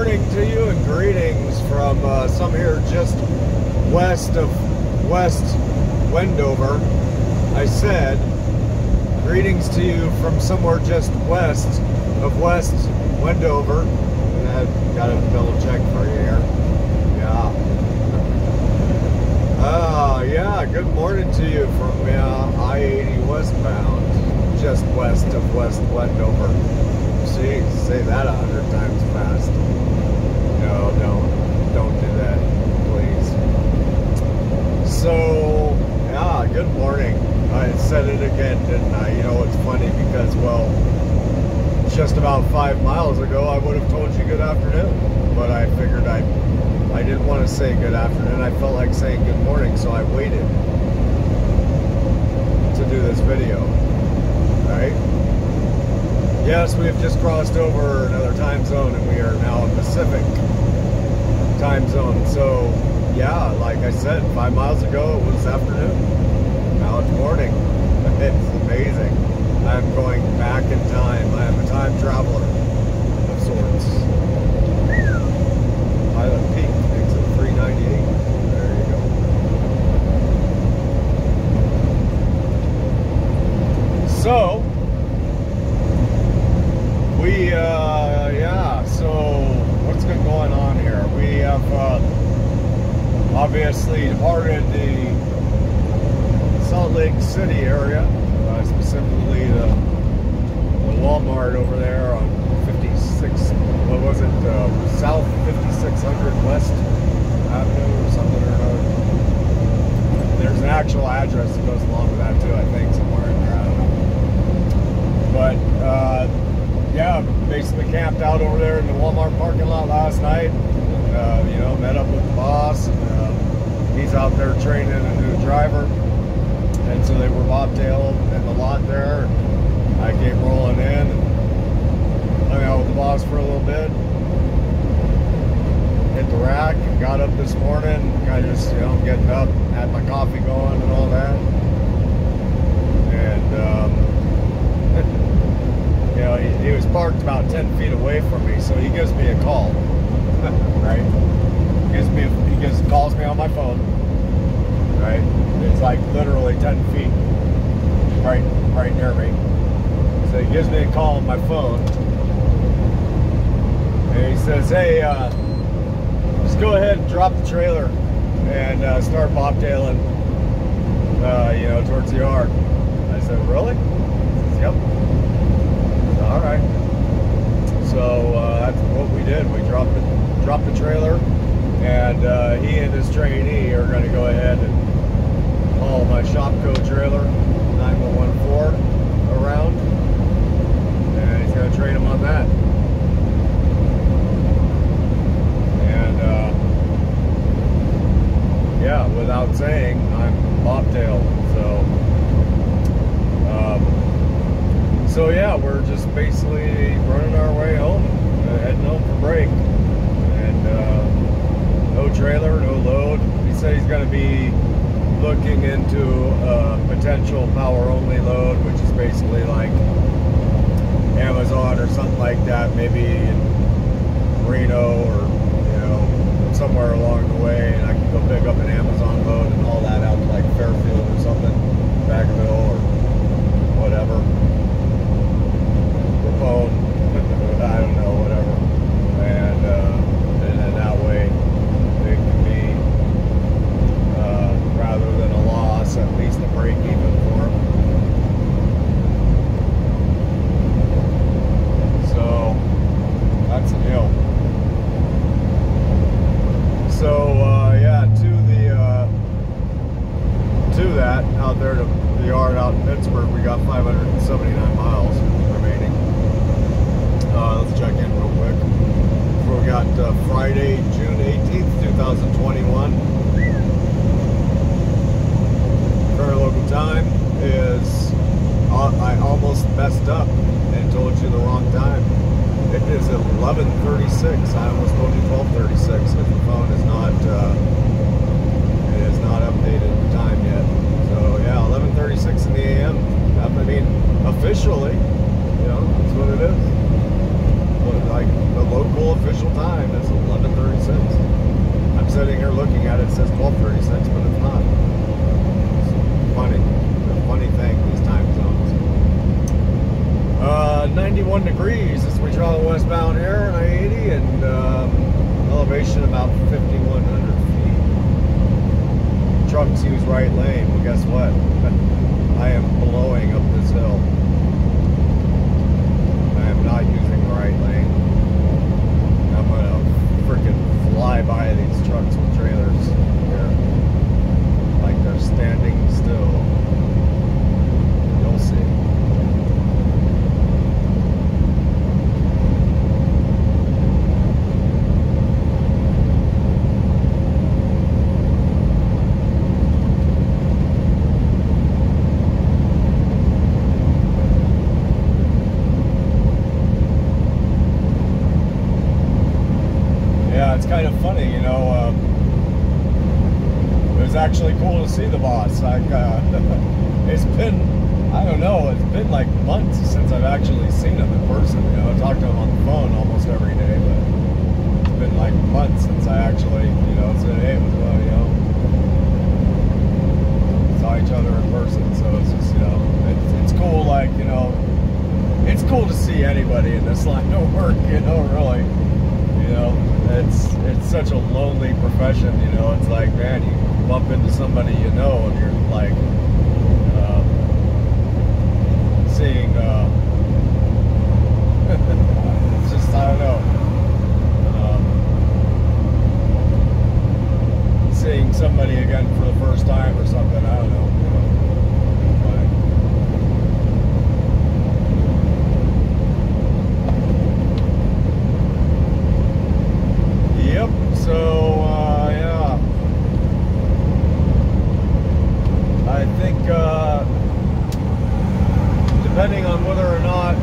morning to you and greetings from some here just west of West Wendover. I said greetings to you from somewhere just west of West Wendover. And I've got a double check for you here. Yeah, good morning to you from I-80 westbound, just west of West Wendover. See, say that 100 times fast. No, don't do that, please. So, yeah, good morning. I said it again, didn't I? You know, it's funny because, well, just about 5 miles ago, I would have told you good afternoon, but I figured I didn't want to say good afternoon. I felt like saying good morning, so I waited to do this video, right? Yes, we have just crossed over another time zone, and we are now in Pacific time zone. So, yeah, like I said, 5 miles ago, it was afternoon. Now it's morning. It's amazing. I'm going back in time. I am a time traveler of sorts. Pilot Peak, exit 398. There you go. So, so what's been going on here? We have obviously departed the Salt Lake City area, specifically the Walmart over there on 56, what was it, South 5600 West Avenue or something or another. There's an actual address that goes along with that too, I think, somewhere in there, I don't know. But, yeah, basically camped out over there in the Walmart parking lot last night. And, you know, met up with the boss, and he's out there training a new driver. And so they were bobtailed in the lot there. I came rolling in and hung out with the boss for a little bit. Hit the rack and got up this morning, kind of just, you know, getting up, had my coffee going and all that. And, you know, he was parked about 10 feet away from me, so he gives me a call, right? He calls me on my phone, right? It's like literally 10 feet right near me. So he gives me a call on my phone, and he says, hey, just go ahead and drop the trailer and start bobtailing, you know, towards the yard. I said, really? He says, yep. All right. So that's what we did. We dropped the trailer, and he and his trainee are going to go ahead and haul my Shopco trailer 9114 around, and he's going to train him on that. And yeah, without saying, I'm bobtailed. So yeah, we're just basically running our way home, heading home for break, and no trailer, no load. He said he's going to be looking into potential power-only load, which is basically like Amazon or something like that, maybe in Reno or, you know, somewhere along the way, and I can go pick up an Amazon load and haul that out to like Fairfield or something, Vacaville or whatever. I don't know, whatever, and then that way it can be, rather than a loss, at least a break even for them. So that's the deal. So yeah, to that out there to the yard out in Pittsburgh, we got 579 miles remaining. Let's check in real quick. So we got Friday, June 18th, 2021. Current local time is, I almost messed up and told you the wrong time. It is 11:36. I almost told you 12:36 because the phone is not, it is not updated the time yet. So yeah, 11:36 in the AM. I mean, officially, you know, that's what it is. Like the local official time it says 12:36, but it's not. It's funny. It's a funny thing, these time zones. 91 degrees as we travel westbound here on I-80, and elevation about 5,100 feet. Truck's use right lane. Well, guess what? I am blowing up this hill. I am not using the right lane. I'm gonna freaking fly by these trucks with trailers here, like they're standing still. You'll see. It's kind of funny, you know. It was actually cool to see the boss. Like, it's been, I don't know, it's been like months since I've actually seen him in person. You know, I talk to him on the phone almost every day, but it's been like months since I actually, you know, said, hey, what's up, you know. Saw each other in person, so it's just, you know, it's cool, like, you know, it's cool to see anybody in this line of work, you know, really. You know, it's such a lonely profession, you know. It's like, man, you bump into somebody you know, and you're like seeing it's just, I don't know, seeing somebody again for the first time or something. I don't know, you know. So, yeah, I think, depending on whether or not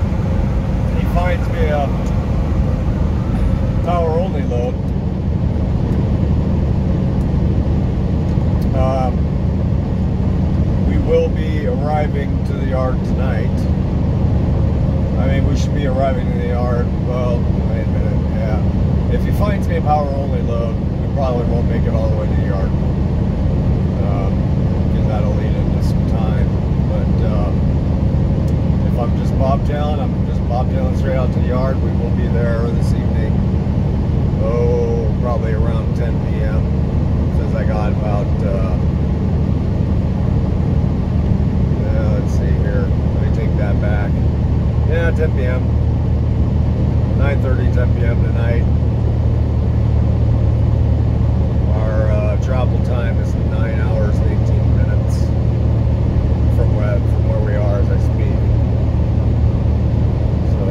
he finds me a power-only load, we will be arriving to the yard tonight. I mean, we should be arriving to the yard, well, wait a minute, yeah. If he finds me a power-only load, we probably won't make it all the way to the yard, because that'll lead into some time. But if I'm just bobtailing straight out to the yard. We will be there this evening, oh, probably around 10 p.m. Since I got about, let's see here, let me take that back. Yeah, 10 p.m. 9:30, 10 p.m. tonight. Travel time is 9 hours and 18 minutes from where we are as I speak. So,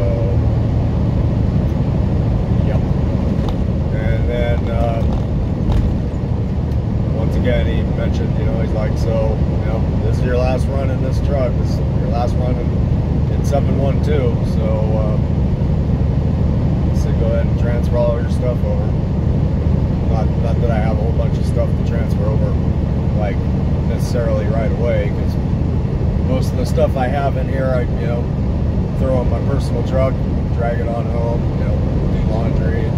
yep. And then once again, he mentioned, you know, he's like, so, you know, this is your last run in this truck. This is your last run in 712. So, go ahead and transfer all your stuff over. Not that I have a whole bunch of stuff to transfer over, like, necessarily right away, because most of the stuff I have in here, I, you know, throw in my personal truck, drag it on home, you know, do laundry, and,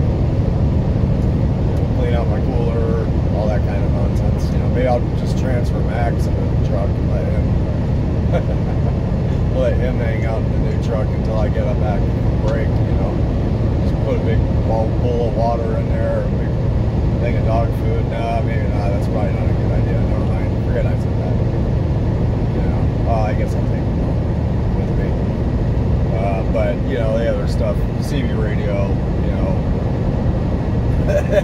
you know, clean out my cooler, all that kind of nonsense. You know, maybe I'll just transfer Max into the truck and let him hang out in the new truck until I get back from break, you know. Just put a big bowl of water in there, a big thing of dog food. Nah, maybe not. That's probably not a good idea. Never mind. Forget I said that. You know, I guess I'll take it home with me. But, you know, the other stuff, CB radio, you know,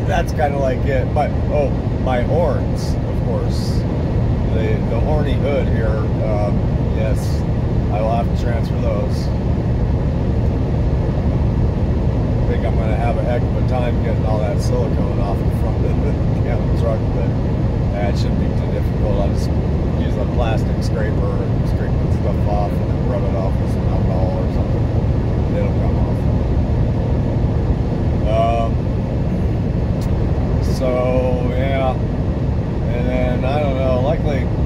that's kind of like it. But, oh, my horns, of course. The horny hood here, yes, I will have to transfer those. I think I'm going to have a heck of a time getting all that silicone off the front of the truck, but it shouldn't be too difficult. I'll just use a plastic scraper and scrape the stuff off and then rub it off with some alcohol or something, and it'll come off. So, yeah, and then, I don't know,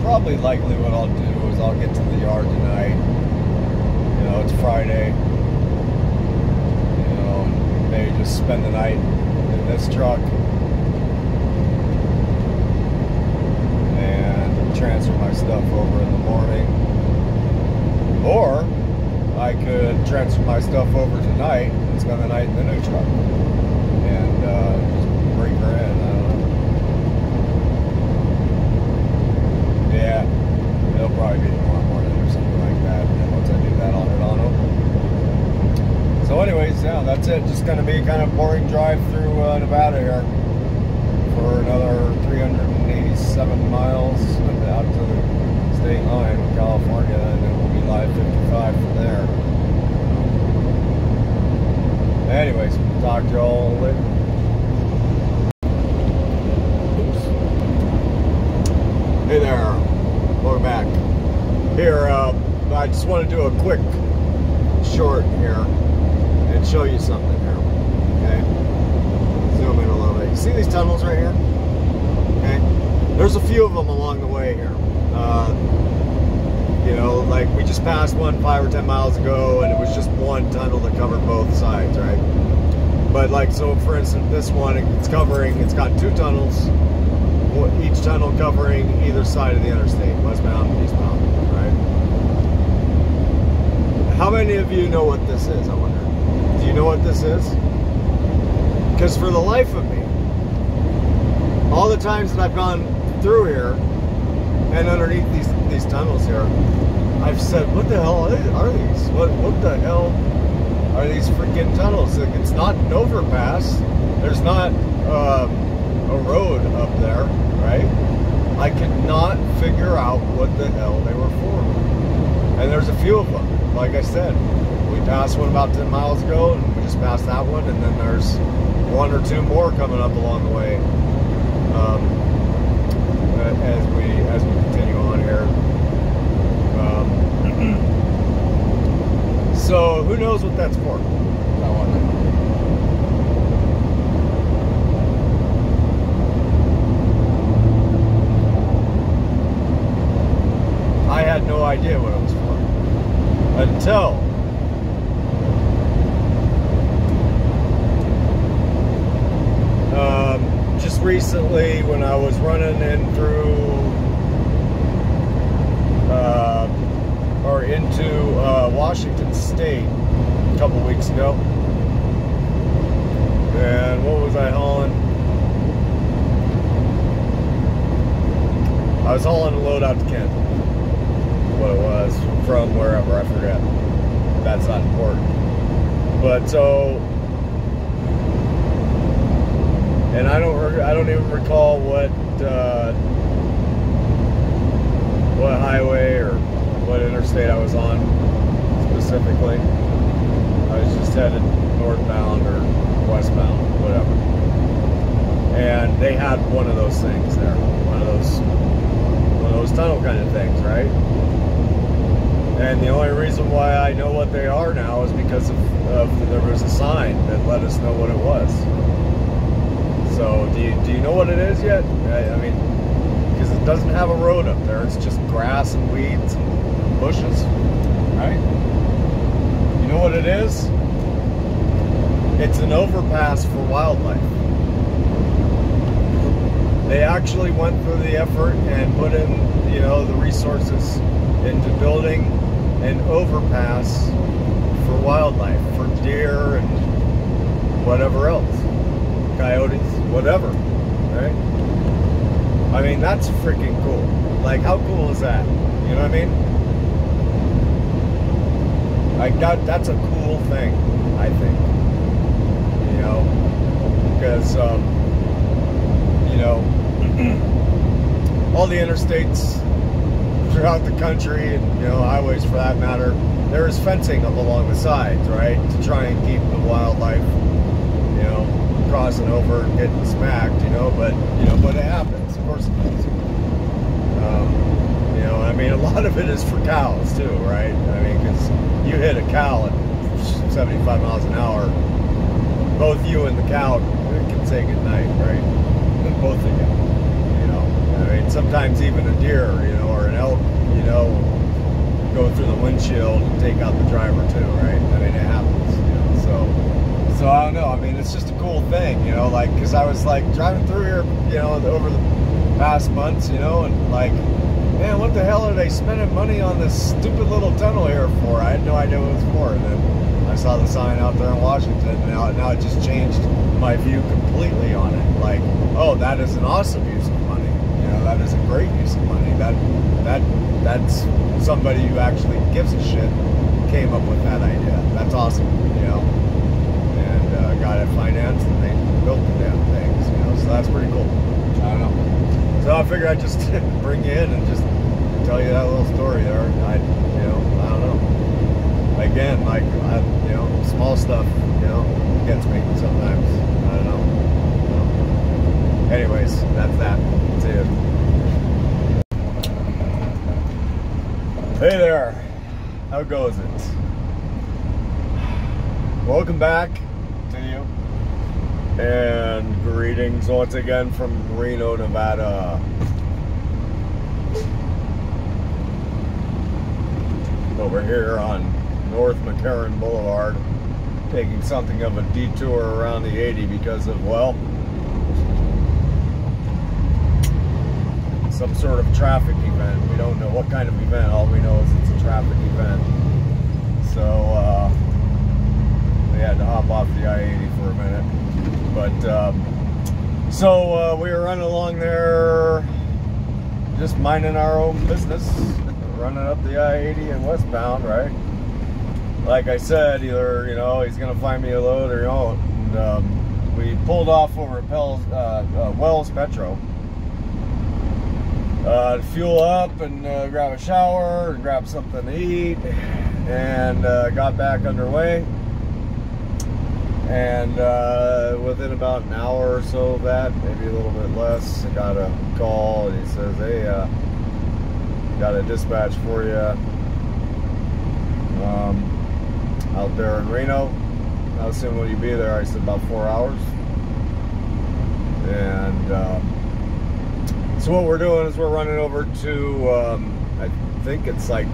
probably likely what I'll do is I'll get to the yard tonight. You know, it's Friday. Maybe just spend the night in this truck. transfer my stuff over in the morning, or I could transfer my stuff over tonight and spend the night in the new truck and just bring her in. I don't know. Yeah, it'll probably be tomorrow morning or something like that. And then once I do that, I'll head on over. So anyways, yeah, that's it. Just going to be kind of boring drive through Nevada here for another 387 miles out to the state line with California, and then we'll be live 55 from there. Anyways, talk to you all later. Oops. Hey there, welcome back. Here, I just want to do a quick short here and show you something here. Okay, zoom in a little bit. You see these tunnels right here? Okay, there's a few of them along the way here. You know, like we just passed one 5 or 10 miles ago, and it was just one tunnel that covered both sides, right? But like, so for instance, this one, it's got 2 tunnels, each tunnel covering either side of the interstate, westbound and eastbound, right? How many of you know what this is, I wonder? Do you know what this is? Because for the life of me, all the times that I've gone through here and underneath these tunnels here, I've said, what the hell are these? What the hell are these freaking tunnels? It's not an overpass. There's not a road up there, right? I could not figure out what the hell they were for. And there's a few of them. Like I said, we passed one about 10 miles ago, and we just passed that one, and then there's 1 or 2 more coming up along the way. As we continue on here. So who knows what that's for? I wonder. I had no idea what it was for until just recently, when I was running in through or into Washington State a couple weeks ago. And what was I hauling? I was hauling a load out to Kent. What it was, from wherever, I forget. That's not important. But so, and I don't even recall what highway or what interstate I was on specifically. I was just headed northbound or westbound, whatever. And they had one of those things there, one of those tunnel kind of things, right? And the only reason why I know what they are now is because there was a sign that let us know what it was. So do you know what it is yet? I mean, because it doesn't have a road up there. It's just grass and weeds and bushes, right? You know what it is? It's an overpass for wildlife. They actually went through the effort and put in, you know, the resources into building an overpass for wildlife, for deer and whatever else, coyotes, whatever, right? I mean, that's freaking cool. Like, how cool is that? You know what I mean? Like, that's a cool thing, I think. You know, because, you know, all the interstates throughout the country, and, you know, highways for that matter, there is fencing up along the sides, right? To try and keep the wildlife, you know, crossing over and getting smacked, you know, but it happens. Of course it does. You know, I mean, a lot of it is for cows too, right? I mean, because you hit a cow at 75 miles an hour, both you and the cow can say goodnight, right? Both of you, you know. I mean, sometimes even a deer, you know, or an elk, you know, go through the windshield and take out the driver too, right? I mean, it happens, you know, so I don't know. I mean, it's just a cool thing, you know, like, because I was like driving through here, you know, over the past months, you know, and like, man, what the hell are they spending money on this stupid little tunnel here for? I had no idea what it was for. And then I saw the sign out there in Washington, and now it just changed my view completely on it. Like, oh, that is an awesome use of money. You know, that is a great use of money. That's somebody who actually gives a shit came up with that idea. That's awesome, you know. And got it financed, and they built the damn things, you know. So that's pretty cool. I don't know. So I figured I'd just bring you in and just tell you that little story there. I don't know. Again, like, you know, small stuff, you know, gets me sometimes. I don't know. Anyways, that's that. See ya. Hey there. How goes it? Welcome back to you. And greetings once again from Reno, Nevada. Over here on North McCarran Boulevard, taking something of a detour around the 80 because of, well, some sort of traffic event. We don't know what kind of event. All we know is it's a traffic event. So we had to hop off the I-80 for a minute. But so we were running along there, just minding our own business, running up the I-80 and westbound, right? Like I said, either, you know, he's gonna find me a load or he won't. And we pulled off over at Wells Petro to fuel up and grab a shower and grab something to eat, and got back underway. And within about an hour or so of that, maybe a little bit less, I got a call, and he says, hey, got a dispatch for you out there in Reno. How soon will you be there? I said about 4 hours. And so what we're doing is we're running over to, I think it's like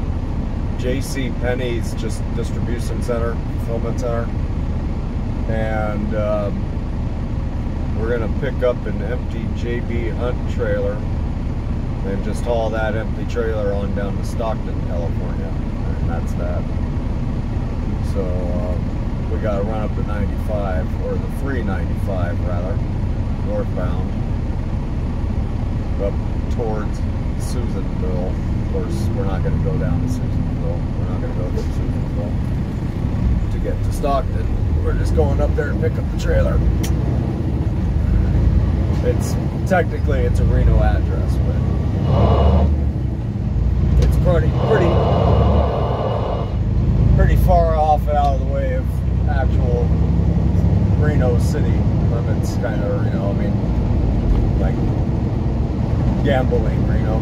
J.C. Penney's just distribution center, fulfillment center. And we're gonna pick up an empty JB Hunt trailer and just haul that empty trailer on down to Stockton, California, and that's that. So we gotta run up the 95, or the 395 rather, northbound, up towards Susanville. Of course, we're not gonna go down to Susanville. We're not gonna go to Susanville to get to Stockton. We're just going up there to pick up the trailer. It's technically it's a Reno address, but it's pretty far off out of the way of actual Reno city limits, kind of, you know, I mean, like gambling Reno.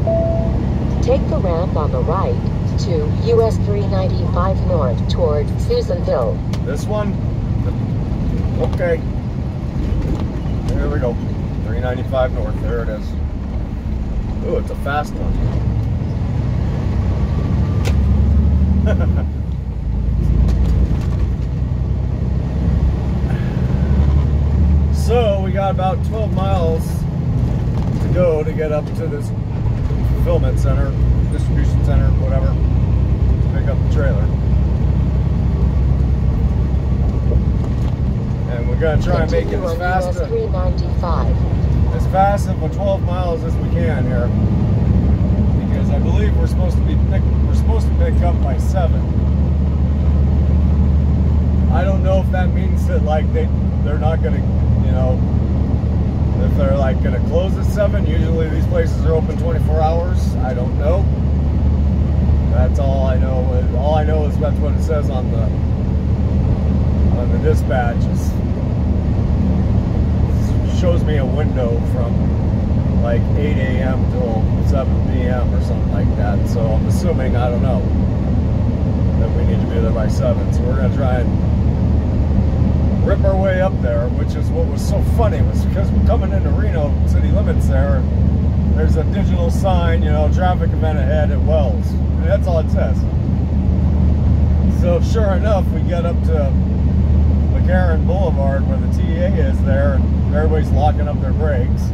Take the ramp on the right to US 395 north toward Susanville. This one? Okay, there we go. 395 north, there it is. Ooh, it's a fast one. So we got about 12 miles to go to get up to this fulfillment center, distribution center, whatever, to pick up the trailer. And we're going to try and make it as fast of 12 miles as we can here, because I believe we're supposed to pick up by 7. I don't know if that means that, like, they're not going to, you know, if they're like going to close at 7. Usually these places are open 24 hours. I don't know. That's all I know. All I know is that's what it says on the dispatch. Shows me a window from like 8 a.m. till 7 p.m. or something like that. So I'm assuming, I don't know, that we need to be there by 7. So we're going to try and rip our way up there, which is what was so funny, was because we're coming into Reno city limits there. There's a digital sign, you know, traffic event ahead at Wells. And that's all it says. So sure enough, we get up to McCarran Boulevard where the TA is there, and everybody's locking up their brakes.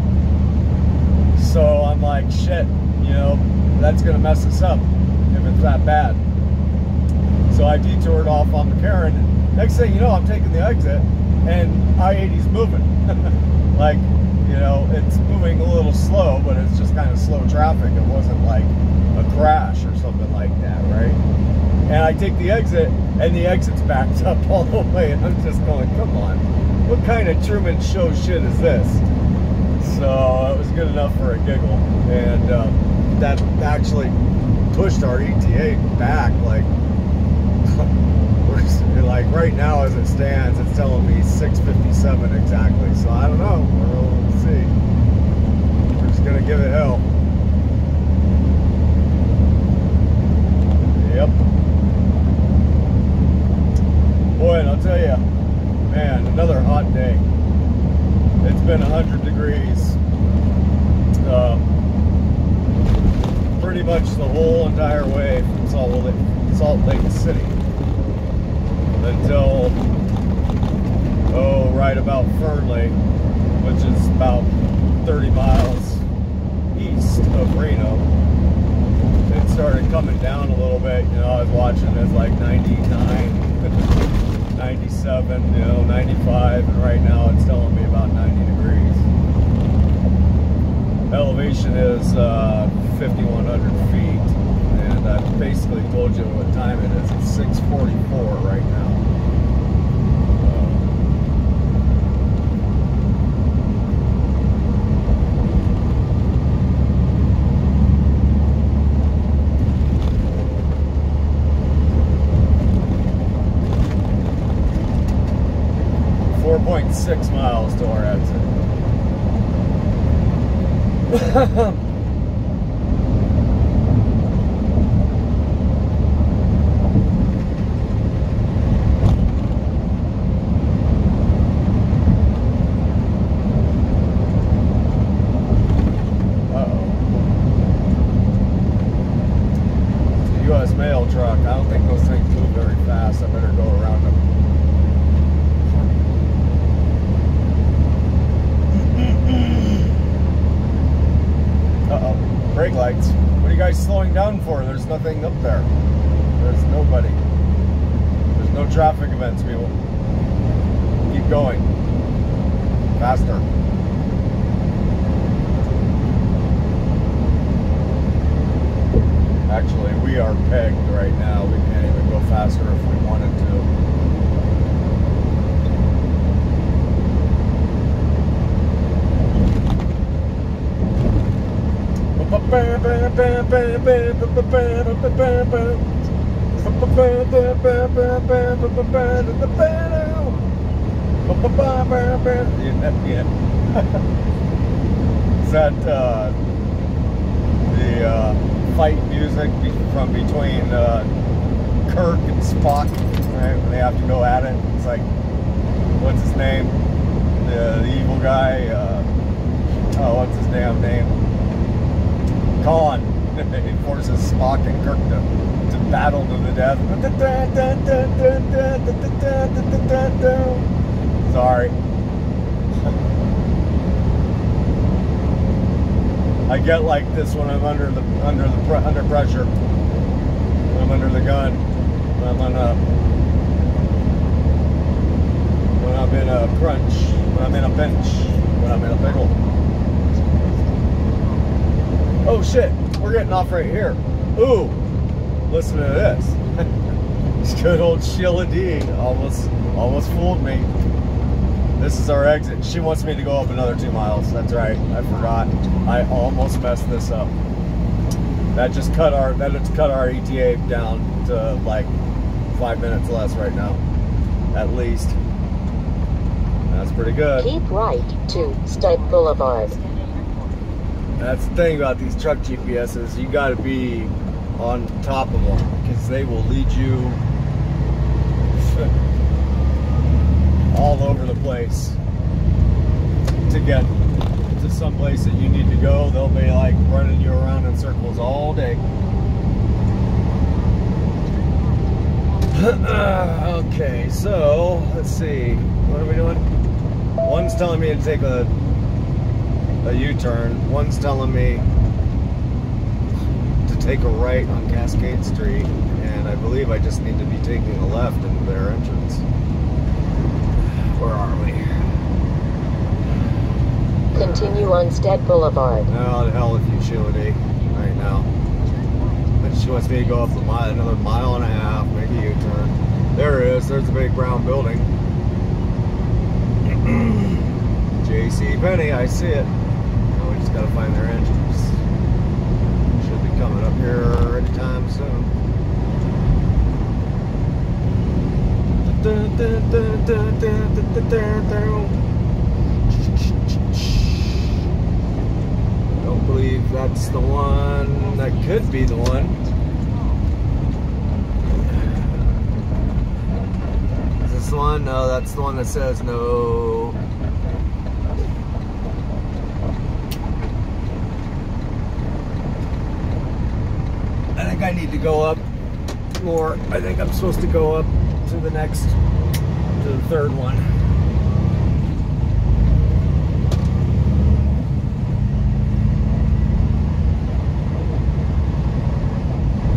So I'm like, shit, you know, that's gonna mess us up if it's that bad. So I detoured off on McCarran. Next thing you know, I'm taking the exit, and I-80's moving. Like, you know, it's moving a little slow, but it's just kind of slow traffic. It wasn't like a crash or something like that, right? And I take the exit, and the exit's backed up all the way, and I'm just going, come on, what kind of Truman Show shit is this? So it was good enough for a giggle, and that actually pushed our ETA back. Like, we're like right now as it stands, it's telling me 6:57 exactly. So I don't know. We'll see. We're just gonna give it hell. Yep. Boy, and I'll tell you, man, another hot day. It's been 100 degrees. Pretty much the whole entire way from Salt Lake City until, right about Fernley, which is about 30 miles east of Reno. It started coming down a little bit. You know, I was watching it like 99, 97, you know, 95, and right now it's telling me about 90 degrees. Elevation is 5,100 feet, and I basically told you what time it is. It's 6:44 right now. 4.6 miles to our exit. U.S. mail truck. I don't think those things move very fast. I better go around them. Uh-oh. Brake lights. What are you guys slowing down for? There's nothing up there. There's nobody. There's no traffic events, people. Keep going. Faster. Actually, we are pegged right now. We can't even go faster if we wanted to. Is that the fight music from between Kirk and Spock, right? When they have to go at it. It's like, what's his name? The evil guy. What's his damn name? Khan. He forces Spock and Kirk to battle to the death. Sorry. I get like this when I'm under pressure. When I'm under the gun. When I'm in a crunch. When I'm in a pinch. When I'm in a pickle. Oh shit! We're getting off right here. Ooh! Listen to this. This good old Sheila D. Almost fooled me. This is our exit. She wants me to go up another 2 miles. That's right. I forgot. I almost messed this up. That just cut our ETA down to like 5 minutes less right now, at least. That's pretty good. Keep right to State Boulevard. That's the thing about these truck GPSs. You got to be on top of them because they will lead you all over the place to get to some place that you need to go. They'll be like running you around in circles all day. Okay, so let's see. What are we doing? One's telling me to take a U-turn. One's telling me to take a right on Cascade Street, and I believe I just need to be taking a left into their entrance. Where are we? Continue on Stead Boulevard. No, the hell with you, Sheila D. Right now. But she wants me to go up a mile, another mile and a half, make a U-turn. There it is. There's a big brown building. JC Penney, I see it. Now we just gotta find their entrance. Should be coming up here anytime soon. Don't believe that's the one. That could be the one. Is this the one? No, that's the one that says no. I think I need to go up more. I think I'm supposed to go up to the next, to the third one.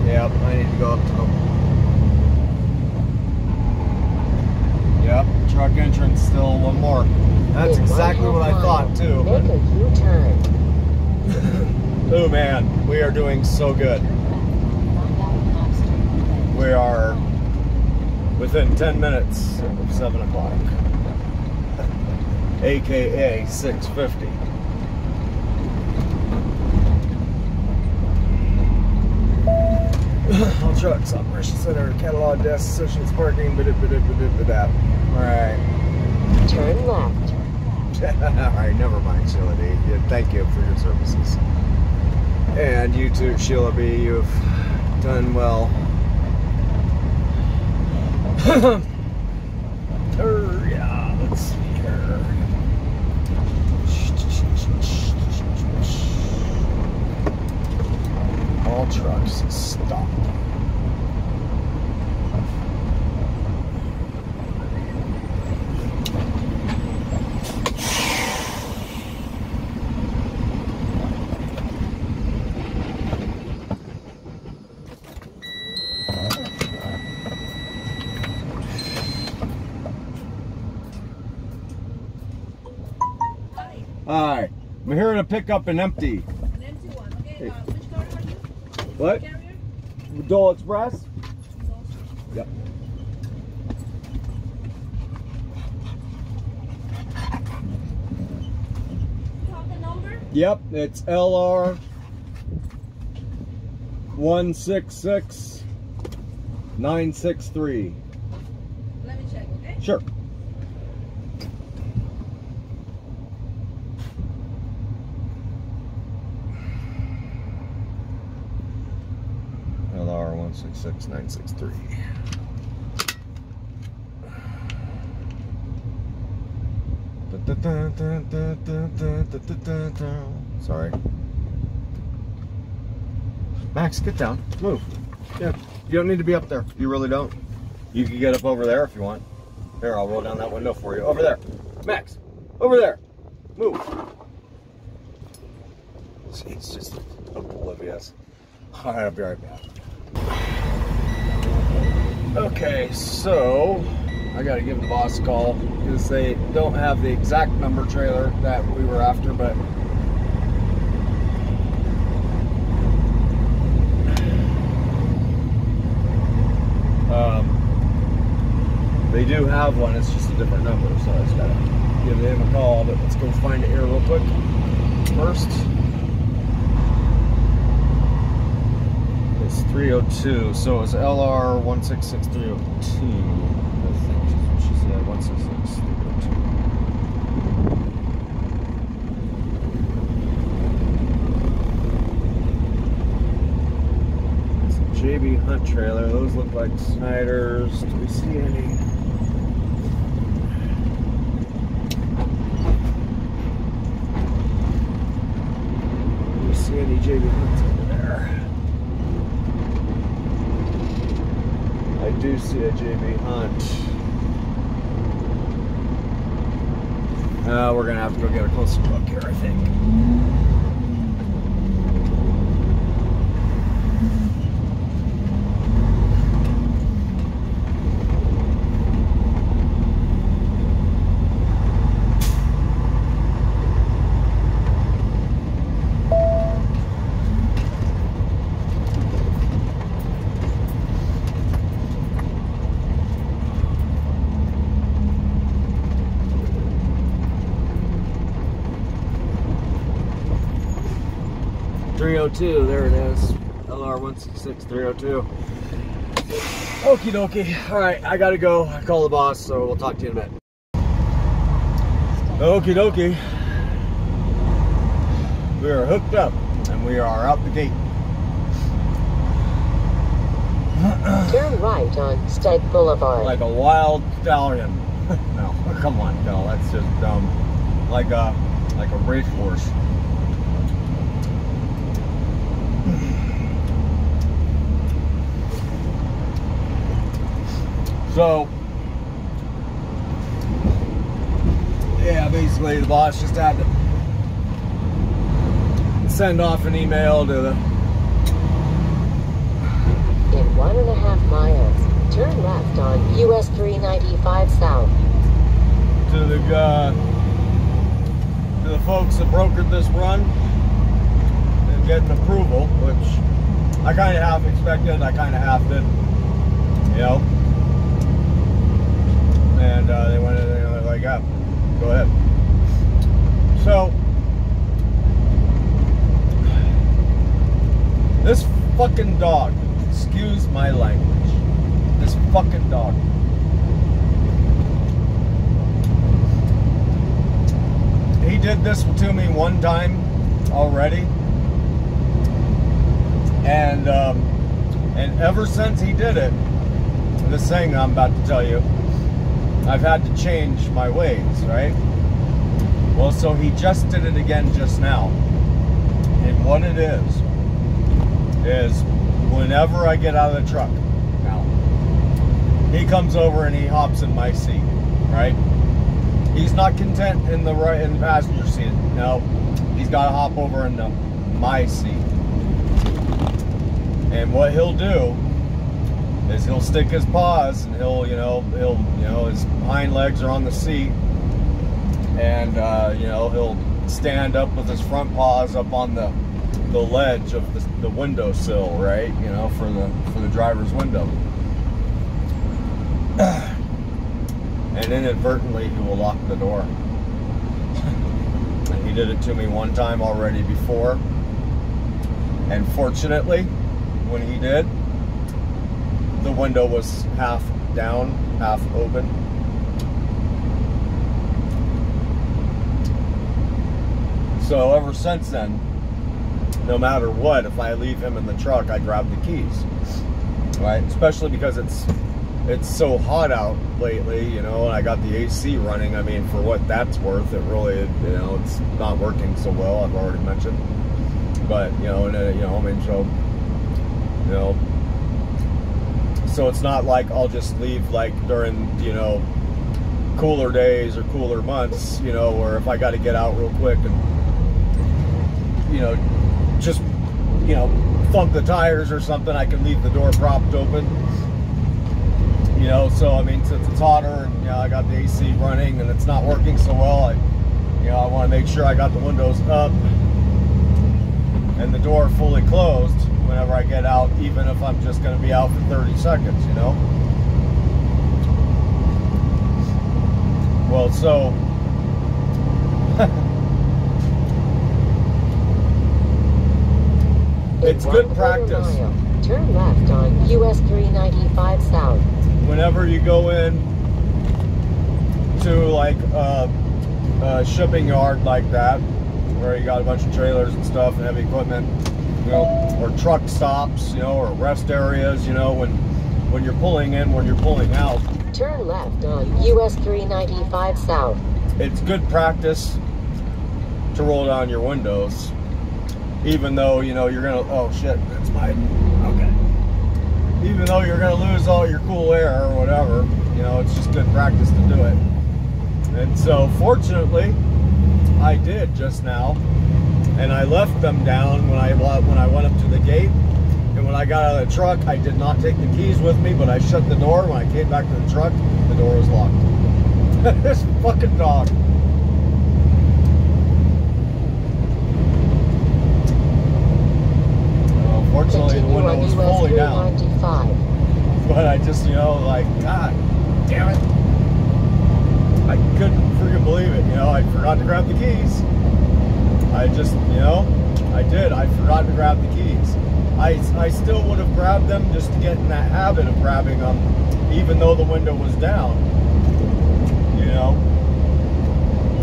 Yep, I need to go up to the... Yep, truck entrance still one more. That's exactly what I thought too. Make a U-turn. Oh man, we are doing so good. We are within 10 minutes of 7 o'clock, aka 6:50. All trucks, Operation Center, catalog desk, associates parking, Alright. Turn left. Alright, never mind, Sheila D. Yeah, thank you for your services. And you too, Sheila B. You've done well. Yeah, let's see here. All trucks stop. Hi, I'm here to pick up an empty. An empty one. Okay, Hey. which car are you? What? Carrier? Dole Express? Yep. You have the number? Yep, it's LR 166963. Let me check, okay? Sure. LR 166963. Sorry. Max, get down. Move. Yeah. You don't need to be up there. You really don't. You can get up over there if you want. Here, I'll roll down that window for you. Over there. Max, over there. Move. See, it's just oblivious. All right, I'll be right back. Okay, so I got to give the boss a call because they don't have the exact number trailer that we were after, but they do have one. It's just a different number, so I just got to give them a call. But let's go find it here real quick first. It's 302, so it's LR 166302. I think that's what she said. 166302. It's a JB Hunt trailer. Those look like Snyder's. Do we see any? Do we see any JB Hunts over there? I do see a JB Hunt. We're gonna have to go get a closer look here, I think. 302, there it is. LR166302. Okie dokie. Alright, I gotta go. I call the boss, so we'll talk to you in a bit. Okie dokie. We are hooked up and we are out the gate. Turn right on State Boulevard. Like a wild stallion. No, come on, no, that's just dumb. Like a racehorse. So, yeah, basically the boss just had to send off an email to the... In 1.5 miles, turn left on US 395 South. To the folks that brokered this run and getting approval, which I kind of half expected, I kind of half did, you know. And they went in there and they're like, yeah, go ahead. So, this fucking dog, excuse my language, this fucking dog. He did this to me one time already, and ever since he did it, this thing I'm about to tell you, I've had to change my ways, right? Well, so he just did it again just now. And what it is whenever I get out of the truck, now, he comes over and he hops in my seat, right? He's not content in the passenger seat. No, he's got to hop over in my seat. And what he'll do is he'll stick his paws and he'll his hind legs are on the seat, and he'll stand up with his front paws up on the ledge of the windowsill, right? You know, for the driver's window. And inadvertently he will lock the door. And he did it to me one time already before. And fortunately, when he did, the window was half down, half open. So ever since then, no matter what, if I leave him in the truck, I grab the keys, right? Especially because it's so hot out lately, you know, and I got the AC running. I mean, for what that's worth, it really, you know, it's not working so well, I've already mentioned. But, I mean, so it's not like I'll just leave like during, cooler days or cooler months, where if I got to get out real quick and, just, thump the tires or something, I can leave the door propped open. So I mean, since it's hotter and I got the AC running and it's not working so well, I want to make sure I got the windows up and the door fully closed whenever I get out, even if I'm just going to be out for 30 seconds, Well, so it's good practice. Turn left on US 395 South. Whenever you go in to like a shipping yard like that, where you got a bunch of trailers and stuff and heavy equipment, or truck stops, or rest areas, when you're pulling in, when you're pulling out. Turn left on US 395 South. It's good practice to roll down your windows, even though, you're gonna, oh shit, that's mine, okay. Even though you're gonna lose all your cool air or whatever, it's just good practice to do it. And so, fortunately, I did just now, and I left them down when I went up to the gate. And when I got out of the truck, I did not take the keys with me, but I shut the door. When I came back to the truck, the door was locked. This fucking dog. Well, fortunately, the window was fully down. But I just, like, God damn it. I couldn't freaking believe it, I forgot to grab the keys. I just, you know, I did. I forgot to grab the keys. I still would have grabbed them just to get in that habit of grabbing them, even though the window was down. You know?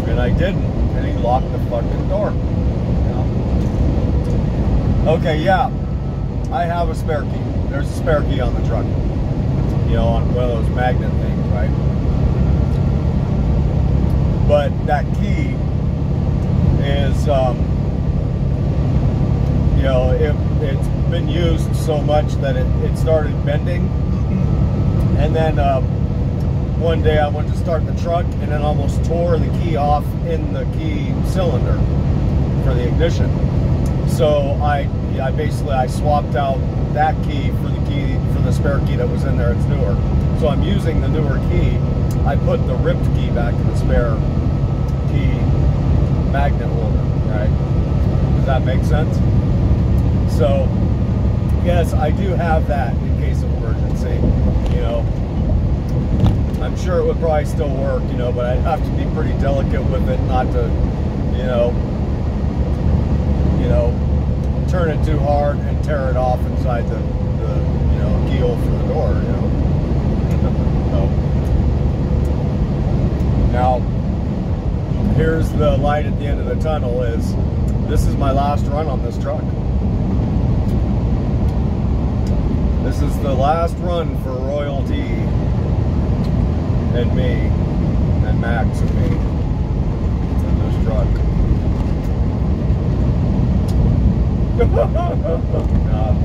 And I didn't. And he locked the fucking door. You know? Okay, yeah. I have a spare key. There's a spare key on the truck. You know, on one of those magnet things, right? But that key is, you know, it's been used so much that it started bending. And then one day I went to start the truck and then almost tore the key off in the key cylinder for the ignition. So I basically swapped out that key for the spare key that was in there. It's newer. So I'm using the newer key. I put the ripped key back in the spare key magnet holder, right? Does that make sense? So, yes, I do have that in case of emergency, you know. I'm sure it would probably still work, you know, but I'd have to be pretty delicate with it not to, you know, turn it too hard and tear it off inside the you know, keyhole for the door, you know. So, now, here's the light at the end of the tunnel. This is my last run on this truck. This is the last run for Royalty and me, and Max and me, in this truck. No,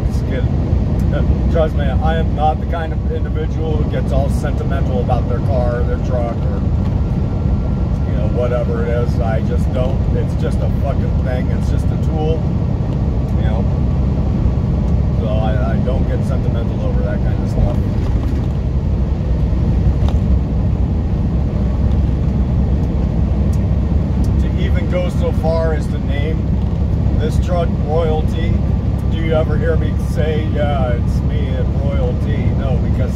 just kidding. Trust me, I am not the kind of individual who gets all sentimental about their car, their truck, or, you know, whatever it is. I just don't. It's just a fucking thing. It's just a tool, you know. So I don't get sentimental over that kind of stuff. To even go so far as to name this truck Royalty. Do you ever hear me say, yeah, it's me at Royalty? No, because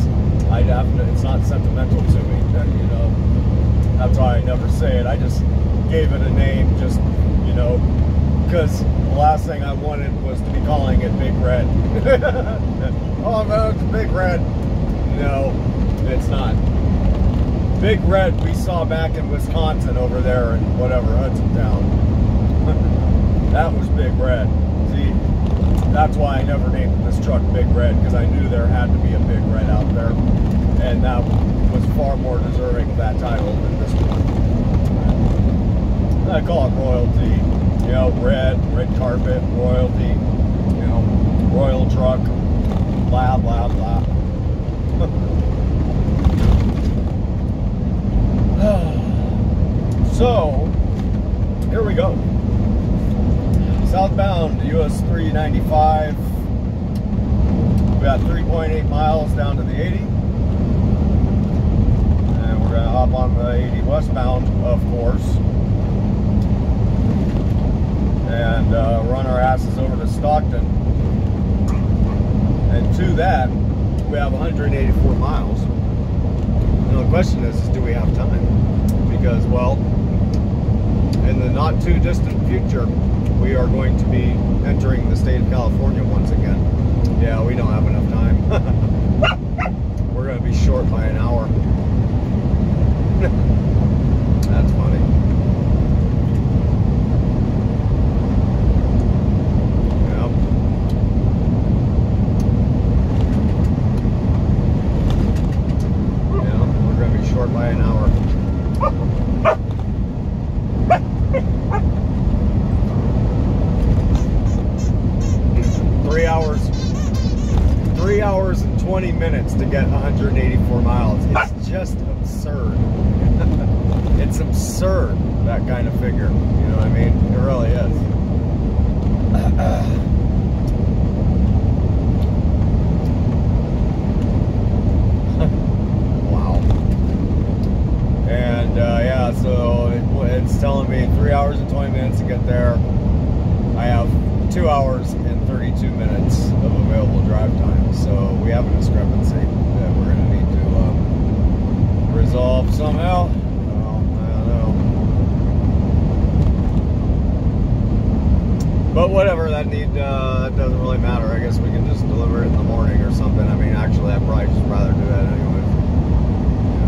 it's not sentimental to me, you know. That's why I never say it. I just gave it a name, just, you know, because the last thing I wanted was to be calling it Big Red. Oh no, it's Big Red. No, it's not. Big Red we saw back in Wisconsin over there in whatever, Hudson Town. That was Big Red. See, that's why I never named this truck Big Red, because I knew there had to be a Big Red out there. And that was far more deserving of that title than this one. I call it Royalty. You know, red carpet, Royalty, you know, royal truck, blah, blah, blah. So, here we go. Southbound US 395. We got 3.8 miles down to the 80. And we're going to hop on the 80 westbound, of course. And run our asses over to Stockton. And to that, we have 184 miles. And the question is do we have time? Because, well, in the not too distant future, we are going to be entering the state of California once again. Yeah, we don't have enough time. We're going to be short by an hour. That's funny. Yep. Yeah, we're going to be short by an hour. 3 hours and 20 minutes to get 184 miles. It's just absurd. It's absurd, that kind of figure. You know what I mean? It really is. Wow. And yeah, so it's telling me 3 hours and 20 minutes to get there. I have 2 hours and 32 minutes of available drive time, so we have a discrepancy that we're going to need to resolve somehow. Well, I don't know. that need, that doesn't really matter. I guess we can just deliver it in the morning or something. I mean, actually, I'd probably just rather do that anyways. You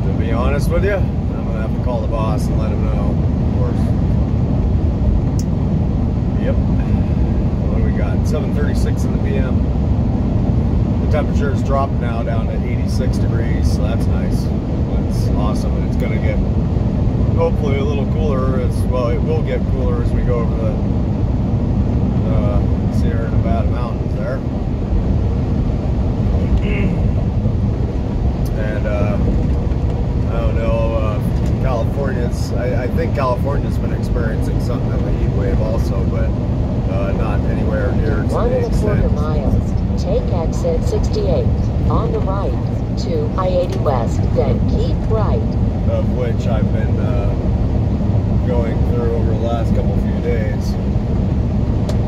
know. To be honest with you, I'm gonna have to call the boss and let him know, of course. Yep. What do we got? 7:36 in the PM. The temperature has dropped now down to 86 degrees, so that's nice. That's awesome, and it's gonna get hopefully a little cooler. Well, it will get cooler as we go over the Sierra Nevada mountains there. And I don't know, California's, I think California's been experiencing something of a heat wave also, but not anywhere near to the 1 1/4 extent. miles. Take exit 68 on the right to I-80 West, then keep right. Of which I've been going through over the last few days.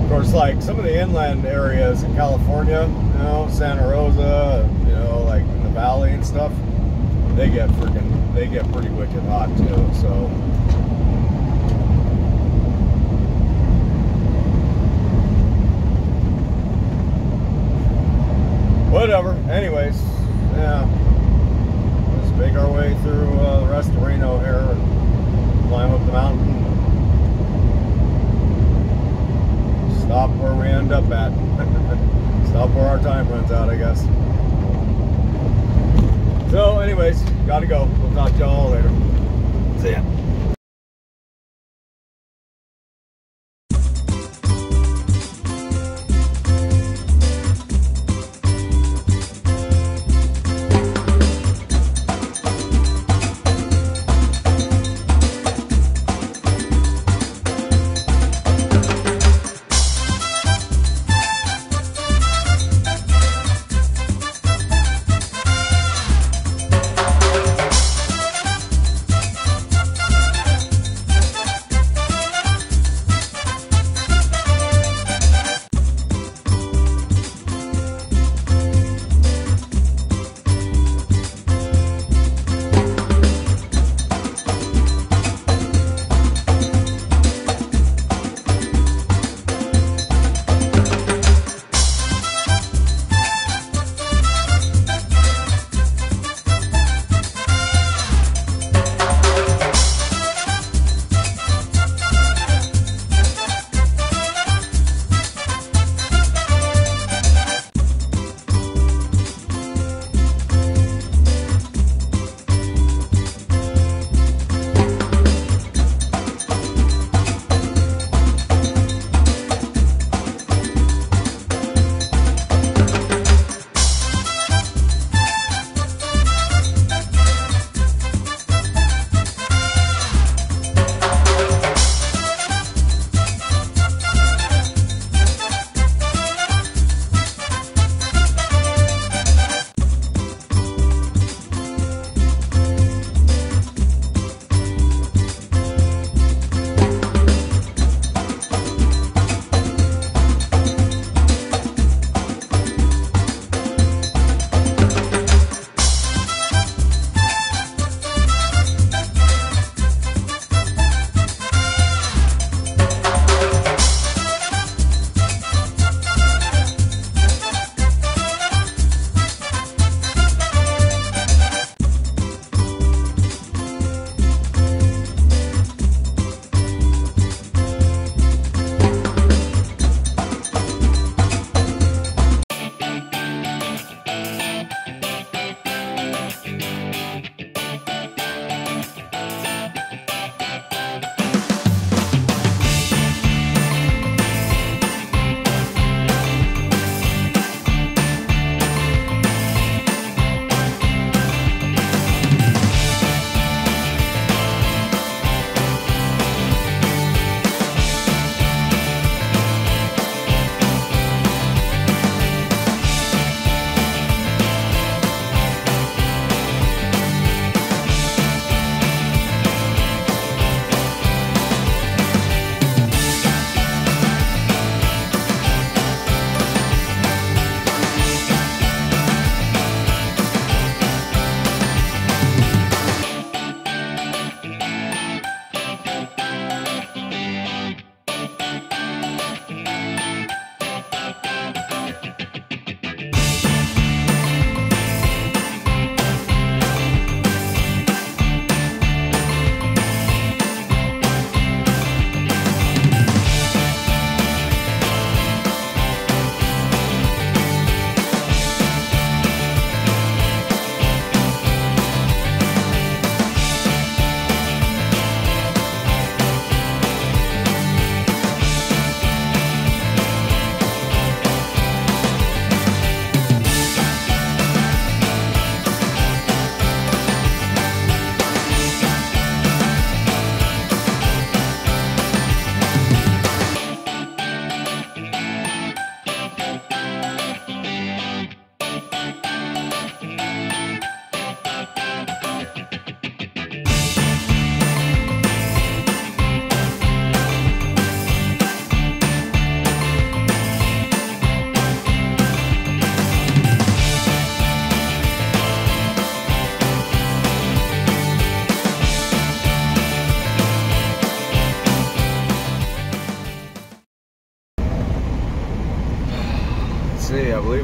Of course, like some of the inland areas in California, you know, Santa Rosa, you know, like in the valley and stuff, they get pretty wicked hot too, so. Whatever. Anyways, yeah. Let's make our way through the rest of Reno here and climb up the mountain. Stop where we end up at. Stop where our time runs out, I guess. So, anyways, gotta go. We'll talk to y'all later. See ya.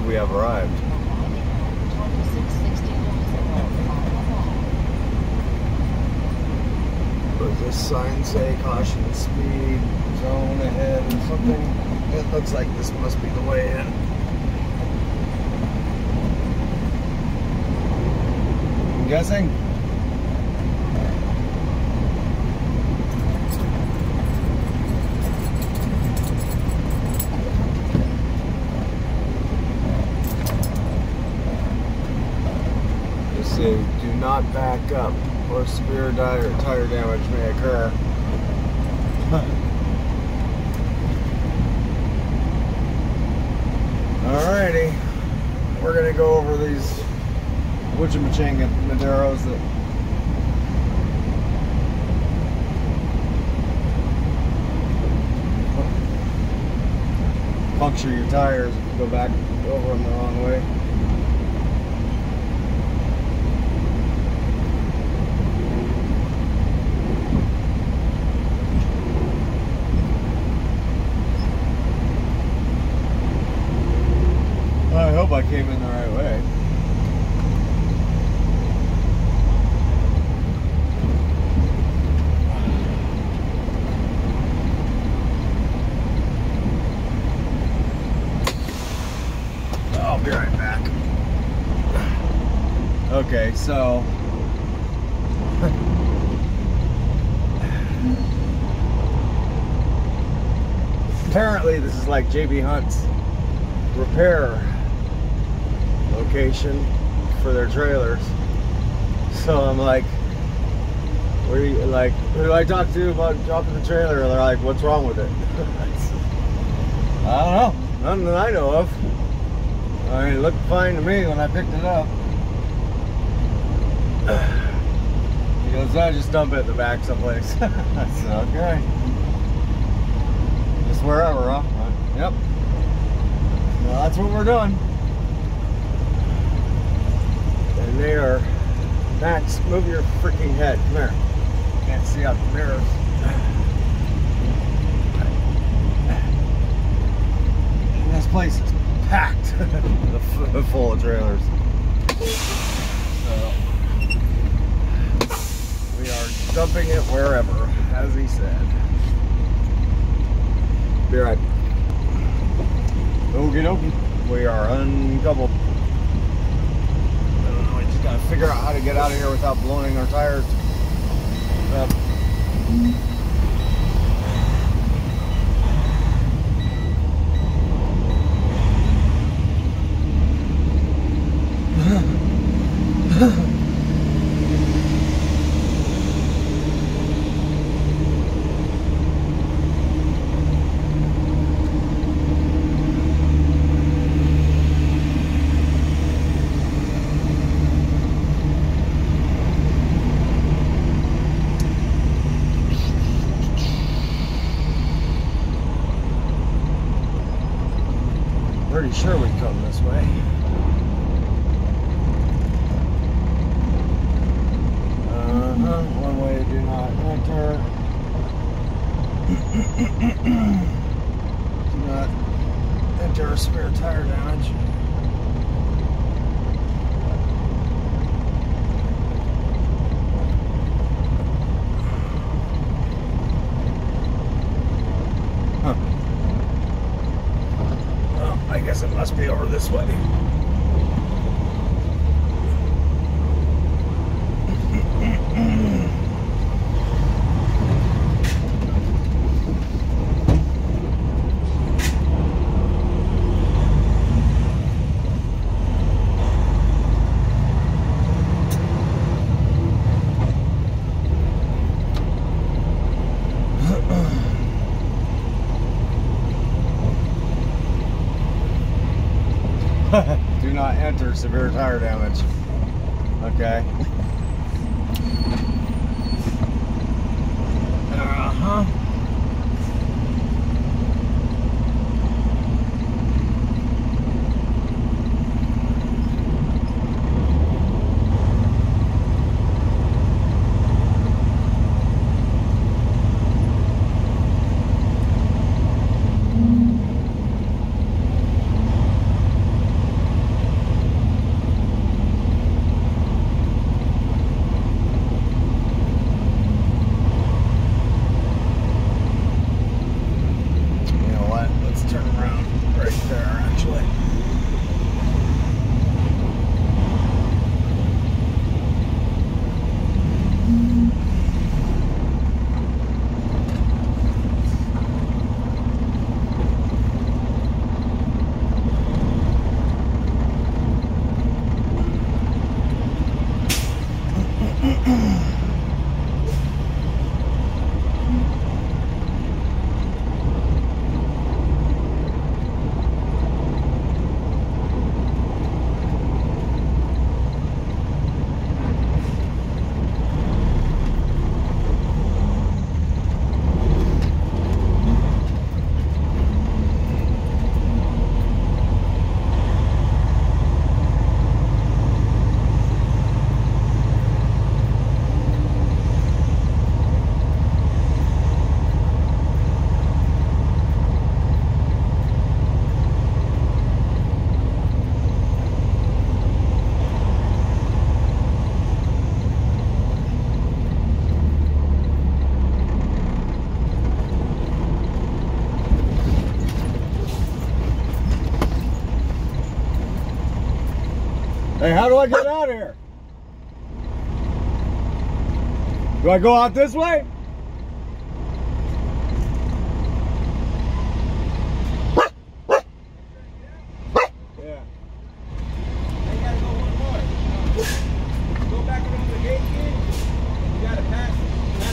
we have arrived. Does this sign say caution speed zone ahead or something? It looks like this must be the way in. I'm guessing. Just say do not back up or severe tire damage may occur. Alrighty, we're gonna go over these whatchamachinga Maderos that puncture your tires if you go back over them the wrong way. I hope I came in the right way. I'll be right back. Okay, so apparently this is like JB Hunt's repair location for their trailers. So I'm like, where do you, like, who do I talk to about dropping the trailer? And they're like, what's wrong with it? I don't know, nothing that I know of. I mean, it looked fine to me when I picked it up. He goes, I just dump it in the back someplace. I said, okay. Just wherever, huh? Yep. Well, that's what we're doing. And they are, Max, move your freaking head. Come here. Can't see out the mirrors. And this place is packed full of trailers. So we are dumping it wherever, as he said. Be right back. Okie dokie. We are uncoupled. We just gotta figure out how to get out of here without blowing our tires up. Pretty sure we come this way. One way do not enter. Do not enter spare tire damage. I guess it must be over this way. Do not enter severe tire damage. Okay. do I get out of here? Do I go out this way? Yeah. You gotta go one more. Go back around the gate again. You gotta pass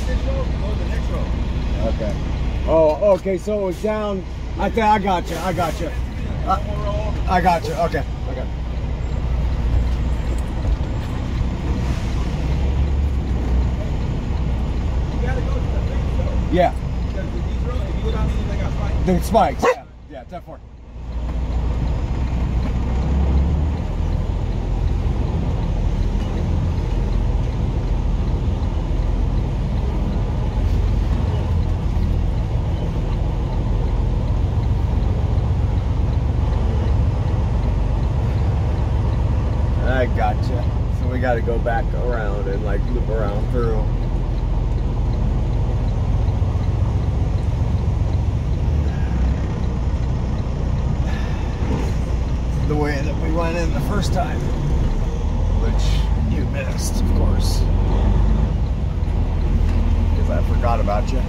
this road, go to the next road. Okay. Oh, okay. So it was down. I got you. I got you. I got you. Okay. Okay. You gotta go to the next road. Yeah. Because these roads, if you go down these, they got spikes. The spikes. Yeah. Yeah. 10-4. I gotcha. So we got to go back around and like loop around through. The way that we went in the first time, which you missed, of course, because I forgot about you.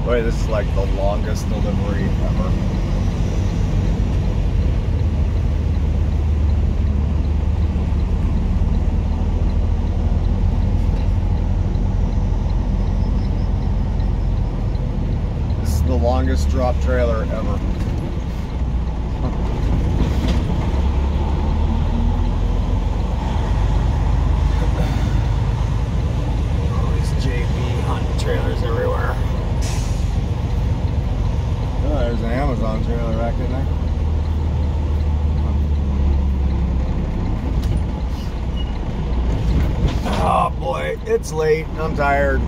Boy, this is like the longest delivery ever. The longest drop trailer ever. All these JB hunting trailers everywhere. Oh, there's an Amazon trailer back in there. Oh boy, it's late. I'm tired.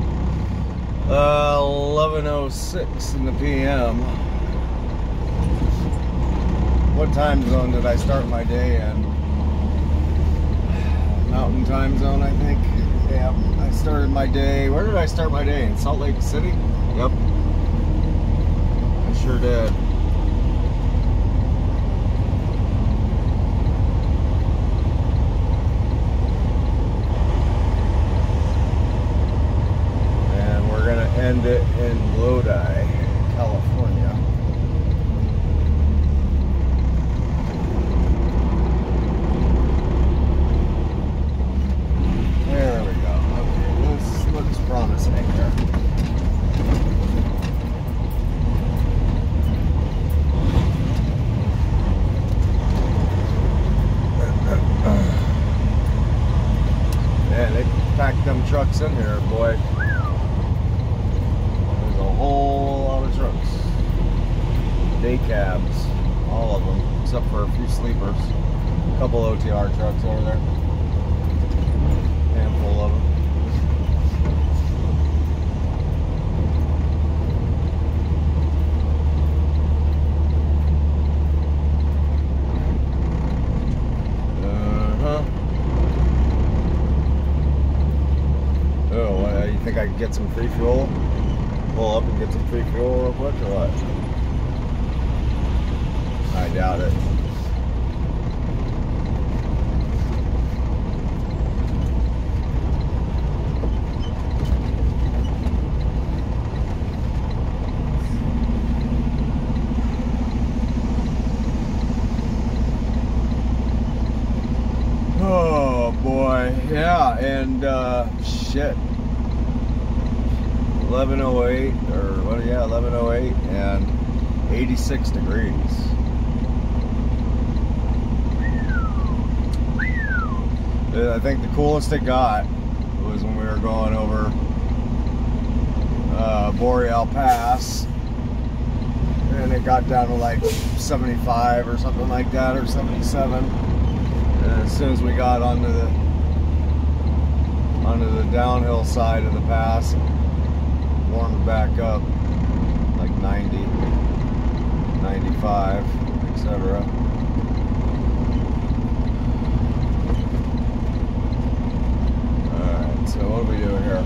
11:06 in the PM. What time zone did I start my day in? Mountain time zone, I think. Yeah, I started my day. Where did I start my day? In Salt Lake City? Yep. I sure did. End it in Lodi, California. There we go. Okay, this looks promising here. Man, they packed them trucks in here, boy. Whole lot of trucks, day cabs, all of them, except for a few sleepers. A couple OTR trucks over there, handful of them. Oh, you think I could get some free fuel? Pull up and get some free fuel real quick or what? I doubt it. Oh boy, yeah, and shit. 11:08 or what? Yeah, 11:08 and 86 degrees. I think the coolest it got was when we were going over Boreal Pass, and it got down to like 75 or something like that, or 77. And as soon as we got onto the downhill side of the pass, warmed back up like 90, 95, etc. Alright, so what are we doing here?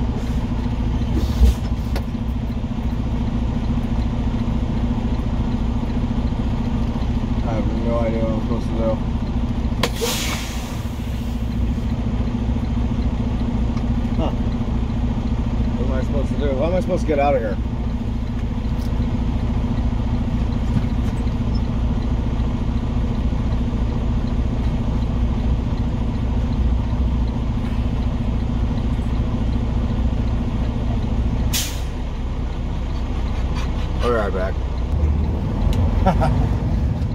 I have no idea what I'm supposed to do. how am I supposed to get out of here? We'll be right back.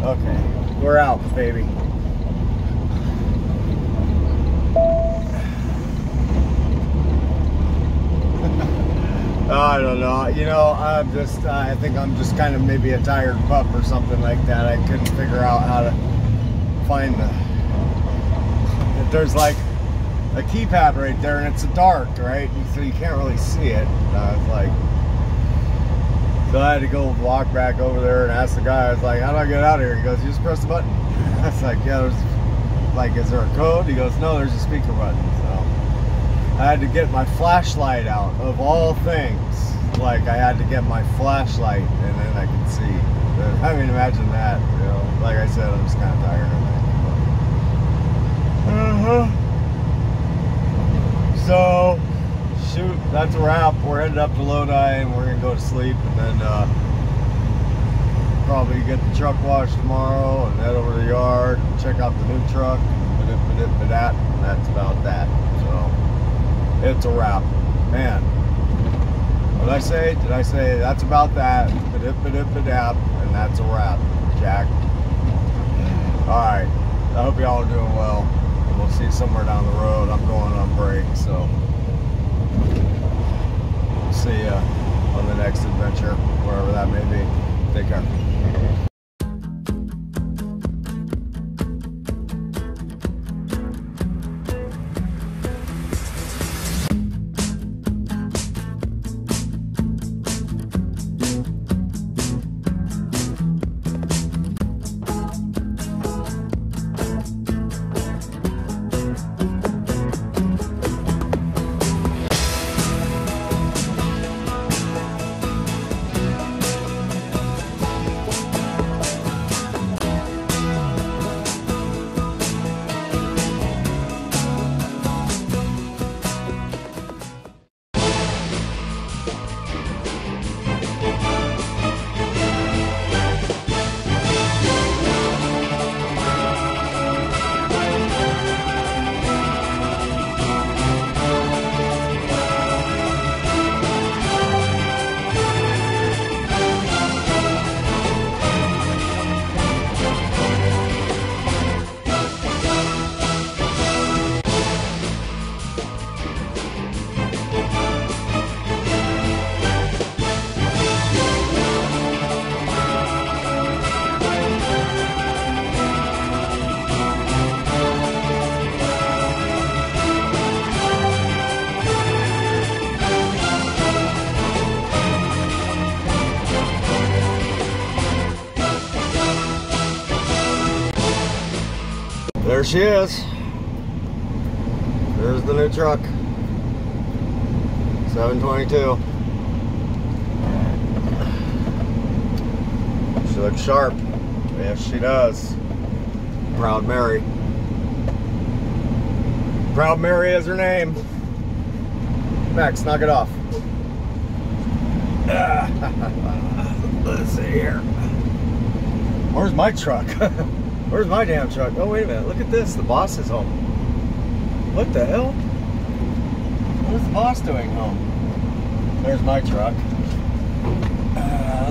Okay, we're out, baby. I don't know. You know, I think I'm just kind of maybe a tired pup or something like that. I couldn't figure out how to find there's like a keypad right there, and it's dark, right? So you can't really see it. It's like, so I had to go walk back over there and ask the guy. I was like, how do I get out of here? He goes, you just press the button. I was like, yeah, there's like, is there a code? He goes, no, there's a speaker button. So I had to get my flashlight out, of all things. Like, I had to get my flashlight, and then I could see. I mean, imagine that, you know. Like I said, I'm just kind of tired of it. So, shoot, that's a wrap. We're headed up to Lodi, and we're going to go to sleep, and then probably get the truck washed tomorrow, and head over to the yard, and check out the new truck, and that's about that. So, it's a wrap. Man, what did I say? Did I say that's about that? And that's a wrap, Jack. Alright, I hope y'all are doing well. We'll see you somewhere down the road. I'm going on break, so see ya on the next adventure, wherever that may be. Take care. There she is. There's the new truck. 722. She looks sharp. Yes, she does. Proud Mary. Proud Mary is her name. Max, knock it off. Let's see here. Where's my truck? Where's my damn truck? Oh, wait a minute. Look at this. The boss is home. What the hell? What's the boss doing home? There's my truck.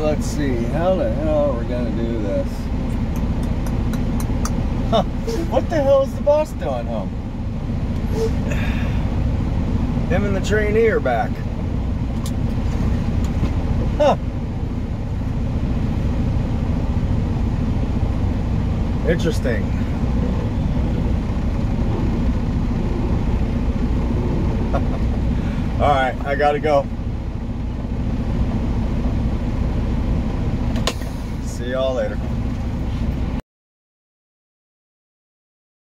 Let's see. How the hell are we going to do this? Huh. What the hell is the boss doing home? Him and the trainee are back. Huh. Interesting. All right, I gotta go.